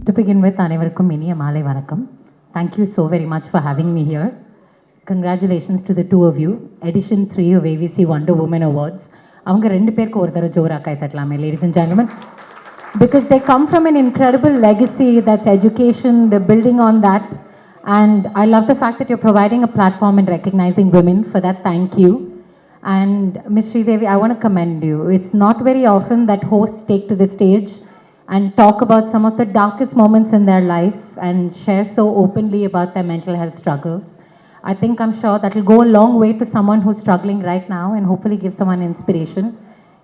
To begin with, அனைவருக்கும் இனிய மாலை வணக்கம். Thank you so very much for having me here. Congratulations to the two of you. Edition 3 of AVC Wonder Woman Awards. அவங்க ரெண்டு பேருக்கு ஒரு தடவை ஜோரா கை தட்டலாமே, ladies and gentlemen. Because they come from an incredible legacy, that's education, they're building on that. And I love the fact that you're providing a platform and recognizing women. For that, thank you. And Ms. Sridevi, I want to commend you. It's not very often that hosts take to the stage and talk about some of the darkest moments in their life and share so openly about their mental health struggles. I think, I'm sure that will go a long way to someone who's struggling right now and hopefully give someone inspiration.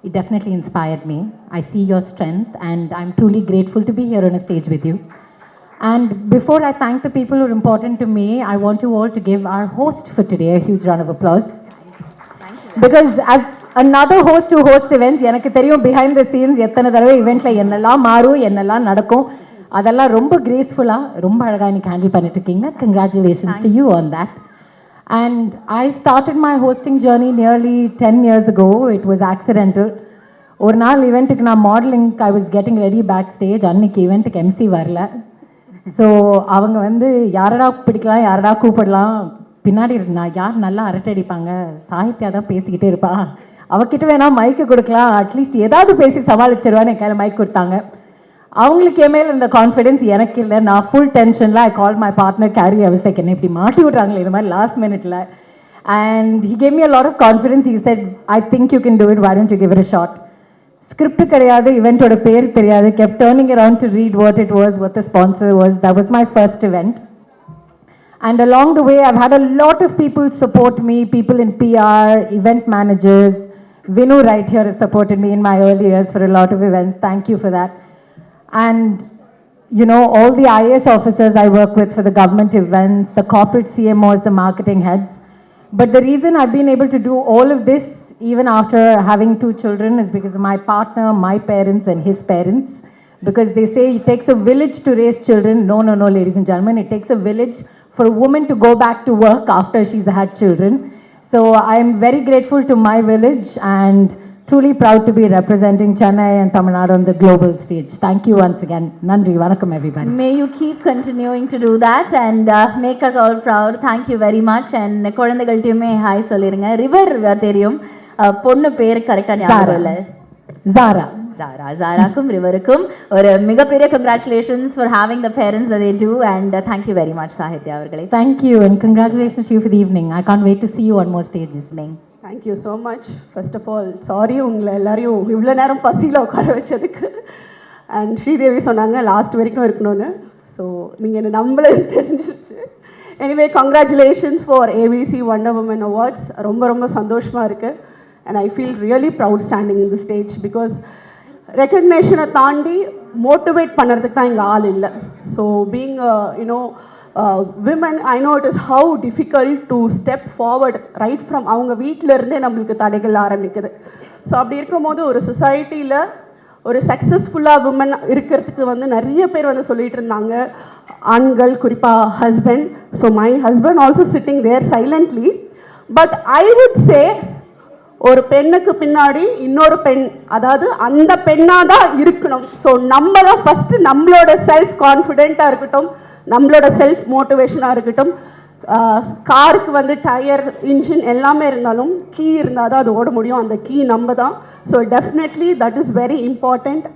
It definitely inspired me. I see your strength and I'm truly grateful to be here on a stage with you. And before I thank the people who are important to me, I want you all to give our host for today a huge round of applause. Because as another host who hosts events, எனக்கு தெரியும் behind the scenes எத்தனை தடவை இவெண்ட்ல என்னெல்லாம் மாறும், என்னெல்லாம் நடக்கும், அதெல்லாம் ரொம்ப கிரேஸ்ஃபுல்லாக ரொம்ப அழகாக இன்னைக்கு ஹேண்டில் பண்ணிட்டு இருக்கீங்க. Congratulations to you on that. And I started my hosting journey nearly 10 years ago. It was accidental. ஒரு நாள் ஈவெண்ட்டுக்கு நான் modelling, I was getting ready backstage. அன்னைக்கு ஈவெண்ட்டுக்கு MC வரல. ஸோ அவங்க வந்து யாரடா பிடிக்கலாம், யாரடா கூப்பிடலாம், பின்னாடி நான் யார் நல்லா அரட்டை அடிப்பாங்க, சாகித்யா தான் பேசிக்கிட்டே இருப்பா, அவகிட்ட வேணா மைக்கு கொடுக்கலாம், அட்லீஸ்ட் ஏதாவது பேசி சமாளிச்சிருவான்னு என் கையில் மைக் கொடுத்தாங்க. அவங்களுக்கு என் மேலே இருந்த கான்ஃபிடென்ஸ் எனக்கு இல்லை. நான் ஃபுல் டென்ஷனில் ஐ கால் மை பார்ட்னர் கேரி. அவசியம் என்ன இப்படி மாட்டி விட்றாங்களே இது மாதிரி லாஸ்ட் மினிட்ல. And he gave me a lot of confidence. He said, I think you can do it, why don't you give it a shot. Script கிடையாது, இவெண்ட்டோட பேர் தெரியாது, kept turning around to read what it was, what the sponsor was. That was my first event. And along the way, I've had a lot of people support me, people in PR, event managers. Vinu right here has supported me in my early years for a lot of events. Thank you for that. And, you know, all the IAS officers I work with for the government events, the corporate CMOs, the marketing heads. But the reason I've been able to do all of this, even after having 2 children, is because of my partner, my parents, and his parents. Because they say it takes a village to raise children. No, no, no, ladies and gentlemen. It takes a village for a woman to go back to work after she's had children. So I'm very grateful to my village and truly proud to be representing Chennai and Tamil Nadu on the global stage. Thank you once again. Nandri, vanakkam everybody. May you keep continuing to do that and make us all proud. Thank you very much. And குழந்தைகள்ட்டயுமே hi சொல்லிருங்க. River தெரியும், பொண்ணு பேர் கரெக்டா ஞாபகம் இல்ல. Zara. Zaraக்கும் ரிவருக்கும் ஒரு மிகப்பெரிய congratulations for having the parents that they do, and thank you very much Sahitya அவர்களே. Thank you and congratulations to you for the evening. I can't wait to see you on more stages. Thank you so much. First of all, sorry உங்களை எல்லாரையும் இவ்வளோ நேரம் பசியில் உட்கார வச்சதுக்கு. And Sridevi சொன்னாங்க last வரைக்கும் இருக்கணும்னு. ஸோ நீங்கள் என்ன நம்மளே தெரிஞ்சிருச்சு. Anyway congratulations for AVC wonder woman awards. ரொம்ப ரொம்ப சந்தோஷமாக இருக்குது. And I feel really proud standing in the stage. Because ரெக்கக்னேஷனை தாண்டி மோட்டிவேட் பண்ணுறதுக்கு தான் இங்கே ஆள் இல்லை. So being you know women, I know it is how difficult to step forward right from அவங்க வீட்டிலருந்தே நம்மளுக்கு தடைகள் ஆரம்பிக்குது. ஸோ அப்படி இருக்கும்போது ஒரு சொசைட்டியில் ஒரு சக்ஸஸ்ஃபுல்லாக விமன் இருக்கிறதுக்கு வந்து நிறைய பேர் வந்து சொல்லிகிட்டு இருந்தாங்க, ஆண்கள், குறிப்பாக husband. So my husband also sitting there silently. But I would say ஒரு பெண்ணுக்கு பின்னாடி இன்னொரு பெண், அதாவது அந்த பெண்ணாக தான் இருக்கணும். ஸோ நம்ம தான் ஃபஸ்ட்டு நம்மளோட செல்ஃப் கான்ஃபிடென்ட்டாக இருக்கட்டும், நம்மளோட செல்ஃப் மோட்டிவேஷனாக இருக்கட்டும். காருக்கு வந்து டயர், இன்ஜின் எல்லாமே இருந்தாலும் கீ இருந்தால் தான் அது ஓட முடியும். அந்த கீ நம்ம தான். So definitely that is very important.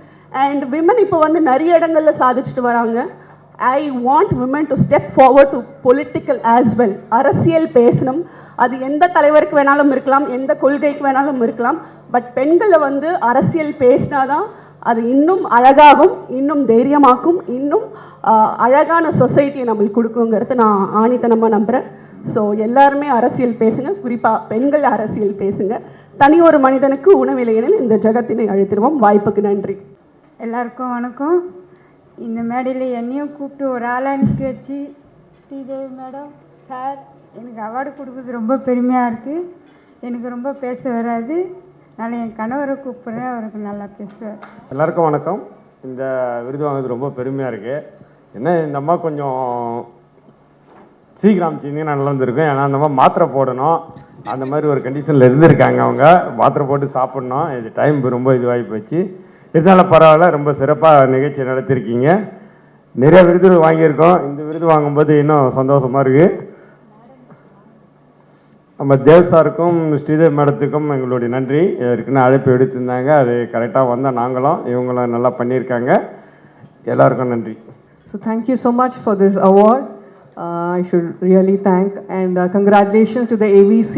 And women இப்போ வந்து நிறைய இடங்களில் சாதிச்சுட்டு வராங்க. I want women to step forward to political as well. அரசியல் பேசணும். அது எந்த தலைவருக்கு வேணாலும் இருக்கலாம், எந்த கொள்கைக்கு வேணாலும் இருக்கலாம். பட் பெண்களை வந்து அரசியல் பேசினாதான் அது இன்னும் அழகாகும், இன்னும் தைரியமாக்கும், இன்னும் அழகான சொசைட்டியை நம்மளுக்கு கொடுக்குங்கிறது நான் ஆணித்தனமாக நம்புகிறேன். ஸோ எல்லாருமே அரசியல் பேசுங்க, குறிப்பாக பெண்கள் அரசியல் பேசுங்க. தனி ஒரு மனிதனுக்கு உணவில்லையெனில் இந்த ஜகத்தினை அழித்திடுவோம். வாய்ப்புக்கு நன்றி. எல்லாருக்கும் வணக்கம். இந்த மேடையில் என்னையும் கூப்பிட்டு ஒரு ஆளாக நிற்க வச்சு ஸ்ரீதேவி மேடம் சார் எனக்கு அவார்டு கொடுக்குறது ரொம்ப பெருமையாக இருக்குது. எனக்கு ரொம்ப பேச வராது, அதனால் என் கணவரை கூப்பிட்றேன், அவருக்கு நல்லா பேசுவார். எல்லாருக்கும் வணக்கம். இந்த விருது வாங்குறது ரொம்ப பெருமையாக இருக்குது. என்ன இந்த அம்மா கொஞ்சம் சீக்கிரம் அமைச்சிங்கன்னா நல்லா இருந்திருக்கும். ஏன்னா அந்த அம்மா மாத்திரை போடணும், அந்த மாதிரி ஒரு கண்டிஷனில் இருந்திருக்காங்க. அவங்க மாத்திரை போட்டு சாப்பிட்ணும். இது டைம் ரொம்ப இதுவாகி போச்சு. இருந்தாலும் பரவாயில்ல, ரொம்ப சிறப்பாக நிகழ்ச்சி நடத்திருக்கீங்க. நிறைய விருதுகள் வாங்கியிருக்கோம். இந்த விருது வாங்கும்போது இன்னும் சந்தோஷமாக இருக்குது. நம்ம தேவ் சாருக்கும் ஸ்ரீதேவி மேடத்துக்கும் எங்களுடைய நன்றி. ஏற்கனவே அழைப்பு எடுத்திருந்தாங்க, அது கரெக்டாக வந்தால் நாங்களும் இவங்களும் நல்லா பண்ணியிருக்காங்க. எல்லாருக்கும் நன்றி. So thank you so much for this award. I should really thank and congratulations to the AVC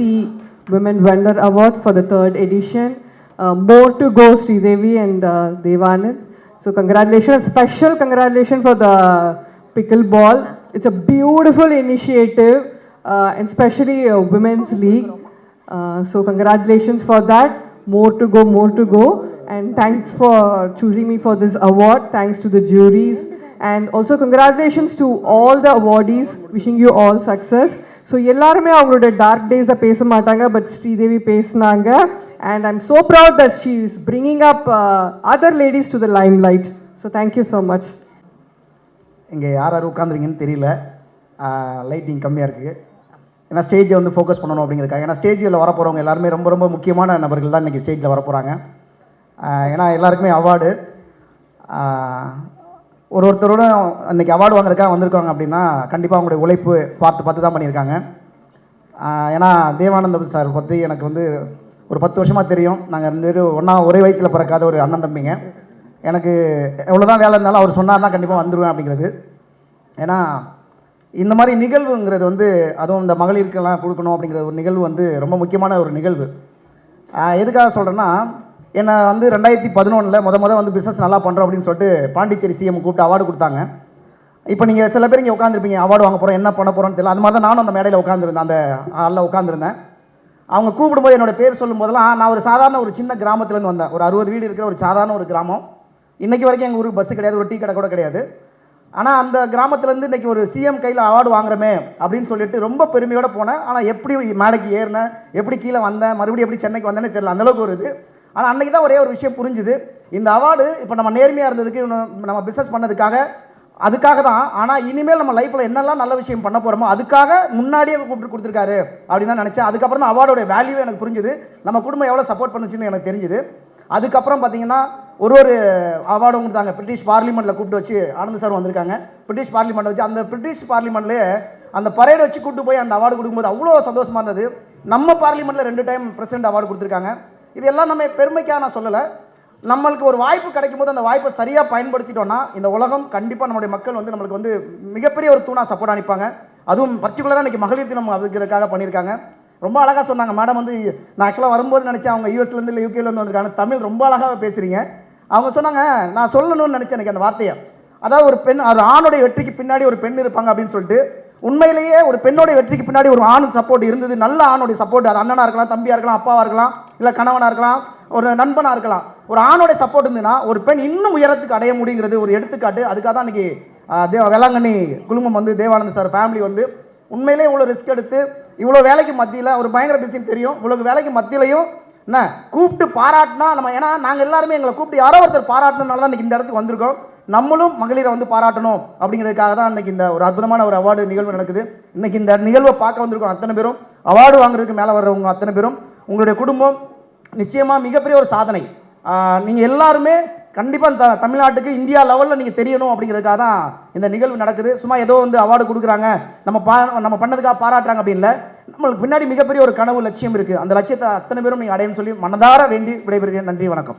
Women Vendor Award for the 3rd edition. More to go, Sridevi and Devanand. So congratulations, special congratulations for the pickleball. It's a beautiful initiative and especially Women's League. So congratulations for that. More to go, more to go. And thanks for choosing me for this award. Thanks to the juries. And also congratulations to all the awardees. Wishing you all success. So எல்லாருமே அவங்களோட dark டேஸை பேச மாட்டாங்க, but Sridevi பேசினாங்க. And I'm so proud that she is bringing up other ladies to the limelight. So thank you so much. இங்கே யார் யார் உட்காந்துருங்கன்னு தெரியல, lighting கம்மியாக இருக்குது. ஏன்னா ஸ்டேஜை வந்து ஃபோக்கஸ் பண்ணணும் அப்படிங்கிறக்காக. ஏன்னா ஸ்டேஜில் வரப்போகிறவங்க எல்லாருமே ரொம்ப ரொம்ப முக்கியமான நபர்கள் தான் இன்றைக்கி ஸ்டேஜில் வரப்போகிறாங்க. ஏன்னா எல்லாருக்குமே அவார்டு, ஒருத்தரோட அன்றைக்கி அவார்டு வாங்குறதுக்காக வந்திருக்காங்க அப்படின்னா கண்டிப்பாக அவங்களுடைய உழைப்பு பார்த்து தான் பண்ணியிருக்காங்க. ஏன்னா தேவானந்தம் சார் பற்றி எனக்கு வந்து ஒரு 10 வருஷமாக தெரியும். நாங்கள் 2 பேரும் ஒன்றா ஒரே வயிற்றில் பிறக்காத ஒரு அண்ணன் தம்பிங்க. எனக்கு எவ்வளோதான் வேலை இருந்தாலும் அவர் சொன்னார்னா கண்டிப்பாக வந்துடுவேன் அப்படிங்கிறது. ஏன்னா இந்த மாதிரி நிகழ்வுங்கிறது வந்து அதுவும் இந்த மகளிருக்கெல்லாம் கொடுக்கணும் அப்படிங்கிற ஒரு நிகழ்வு வந்து ரொம்ப முக்கியமான ஒரு நிகழ்வு. எதுக்காக சொல்கிறேன்னா, என்னை வந்து 2011 முத வந்து பிஸ்னஸ் நல்லா பண்ணுறோம் அப்படின்னு சொல்லிட்டு பாண்டிச்சேரி சிஎம் கூப்பிட்டு அவார்டு கொடுத்தாங்க. இப்போ நீங்கள் சில பேர் இங்கே உட்காந்துருப்பீங்க, அவார்டு வாங்க போகிறோம், என்ன பண்ண போகிறோன்னு தெரியல. அது மாதிரி தான் நானும் அந்த மேடையில் உட்காந்துருந்தேன், அந்த ஹாலில் உட்காந்துருந்தேன். அவங்க கூப்பிடும்போது என்னோட பேர் சொல்லும் போதெல்லாம் நான் ஒரு சாதாரண ஒரு சின்ன கிராமத்துலேருந்து வந்தேன். ஒரு 60 வீடு இருக்கிற ஒரு சாதாரண ஒரு கிராமம். இன்றைக்கி வரைக்கும் எங்கள் ஊருக்கு பஸ்ஸு கிடையாது, ஒரு டீ கடை கூட கிடையாது. ஆனால் அந்த கிராமத்துலேருந்து இன்றைக்கி ஒரு சிஎம் கையில் அவார்டு வாங்குறமே அப்படின்னு சொல்லிட்டு ரொம்ப பெருமையோடு போனேன். ஆனால் எப்படி மேடைக்கு ஏறினேன், எப்படி கீழே வந்தேன், மறுபடியும் எப்படி சென்னைக்கு வந்தேன்னு தெரியல, அந்தளவுக்கு ஒரு இது. ஆனால் அன்றைக்கி தான் ஒரே ஒரு விஷயம் புரிஞ்சுது, இந்த அவார்டு இப்போ நம்ம நேர்மையாக இருந்ததுக்கு, நம்ம பிஸ்னஸ் பண்ணதுக்காக, அதுக்காக தான். ஆனால் இனிமேல் நம்ம லைஃப்பில் என்னெல்லாம் நல்ல விஷயம் பண்ண போகிறோமோ அதுக்காக முன்னாடியே கூப்பிட்டு கொடுத்துருக்காரு அப்படின்னு தான் நினச்சேன். அதுக்கப்புறம் தான் அவார்டோட வேல்யூவே எனக்கு புரிஞ்சுது, நம்ம குடும்பம் எவ்வளோ சப்போர்ட் பண்ணுச்சுன்னு எனக்கு தெரிஞ்சுது. அதுக்கப்புறம் பார்த்தீங்கன்னா ஒரு அவார்டும் கொடுத்தாங்க. பிரிட்டிஷ் பார்லிமெண்ட்டில் கூப்பிட்டு வச்சு ஆனந்த் சார் வந்திருக்காங்க. பிரிட்டிஷ் பார்லிமெண்ட்டை வச்சு அந்த பிரிட்டிஷ் பார்லிமெண்ட்லேயே அந்த பரேடை வச்சு கூப்பிட்டு போய் அந்த அவார்டு கொடுக்கும்போது அவ்வளோ சந்தோஷமாக இருந்தது. நம்ம பார்லிமெண்ட்டில் 2 டைம் பிரசிடென்ட் அவார்டு கொடுத்துருக்காங்க. இதெல்லாம் நம்ம பெருமைக்காக நான் சொல்லலை, நம்மளுக்கு ஒரு வாய்ப்பு கிடைக்கும் போது அந்த வாய்ப்பை சரியாக பயன்படுத்திட்டோம்னா இந்த உலகம் கண்டிப்பாக நம்மளுடைய மக்கள் வந்து நம்மளுக்கு வந்து மிகப்பெரிய ஒரு தூணாக சப்போர்ட் அனுப்பாங்க. அதுவும் பர்டிகுலராக இன்றைக்கி மகளிர் தினம் அதுக்கிறதுக்காக பண்ணியிருக்காங்க. ரொம்ப அழகாக சொன்னாங்க மேடம். வந்து நான் ஆக்சுவலாக வரும்போது நினச்சேன் அவங்க யூஎஸ்லேருந்து இல்லை யூகேலேருந்து வந்திருக்காங்க. தமிழ் ரொம்ப அழகாக பேசுகிறீங்க. அவங்க சொன்னாங்க, நான் சொல்லணும்னு நினச்சேன் எனக்கு அந்த வார்த்தையை. அதாவது ஒரு பெண், ஒரு ஆணுடைய வெற்றிக்கு பின்னாடி ஒரு பெண் இருப்பாங்க அப்படின்னு சொல்லிட்டு. உண்மையிலேயே ஒரு பெண்ணோடைய வெற்றிக்கு பின்னாடி ஒரு ஆண் சப்போர்ட் இருந்தது, நல்ல ஆணுடைய சப்போர்ட். அது அண்ணனாக இருக்கலாம், தம்பியாக இருக்கலாம், அப்பாவாக இருக்கலாம், இல்லை கணவனாக இருக்கலாம், ஒரு நண்பனாக இருக்கலாம். ஒரு ஆணோடைய சப்போர்ட் இருந்ததுன்னா ஒரு பெண் இன்னும் உயரத்துக்கு அடைய முடியுங்கிறது ஒரு எடுத்துக்காட்டு. அதுக்காக தான் இன்றைக்கி வேளாங்கண்ணி குழுமம் வந்து தேவானந்த் சார் ஃபேமிலி வந்து உண்மையிலே இவ்வளோ ரிஸ்க் எடுத்து இவ்வளோ வேலைக்கு மத்தியில், ஒரு பயங்கர பிஸின்னு தெரியும், இவ்வளோ வேலைக்கு மத்தியிலையும் என்ன கூப்பிட்டு பாராட்டினா நம்ம, ஏன்னா நாங்கள் எல்லாருமே எங்களை கூப்பிட்டு யாரோ ஒருத்தர் பாராட்டினால தான் இன்றைக்கி இந்த இடத்துக்கு வந்திருக்கோம். நம்மளும் மகளிரை வந்து பாராட்டணும் அப்படிங்கிறதுக்காக தான் இன்றைக்கி இந்த ஒரு அற்புதமான ஒரு அவார்டு நிகழ்வு நடக்குது. இன்றைக்கி இந்த நிகழ்வை பார்க்க வந்திருக்கோம் அத்தனை பேரும், அவார்டு வாங்குறதுக்கு மேலே வர்றவங்க அத்தனை பேரும். உங்களுடைய குடும்பம் நிச்சயமாக மிகப்பெரிய ஒரு சாதனை. நீங்கள் எல்லாருமே கண்டிப்பாக தமிழ்நாட்டுக்கு இந்தியா லெவலில் நீங்கள் தெரியணும் அப்படிங்கிறதுக்காக தான் இந்த நிகழ்வு நடக்குது. சும்மா ஏதோ வந்து அவார்டு கொடுக்குறாங்க, நம்ம பண்ணதுக்காக பாராட்டுறாங்க அப்படின்னு இல்லை. நம்மளுக்கு பின்னாடி மிகப்பெரிய ஒரு கனவு லட்சியம் இருக்குது. அந்த லட்சியத்தை அத்தனை பேரும் நீங்கள் அடையணும்னு சொல்லி மனதார வேண்டி விடைபெறுகிறேன். நன்றி, வணக்கம்.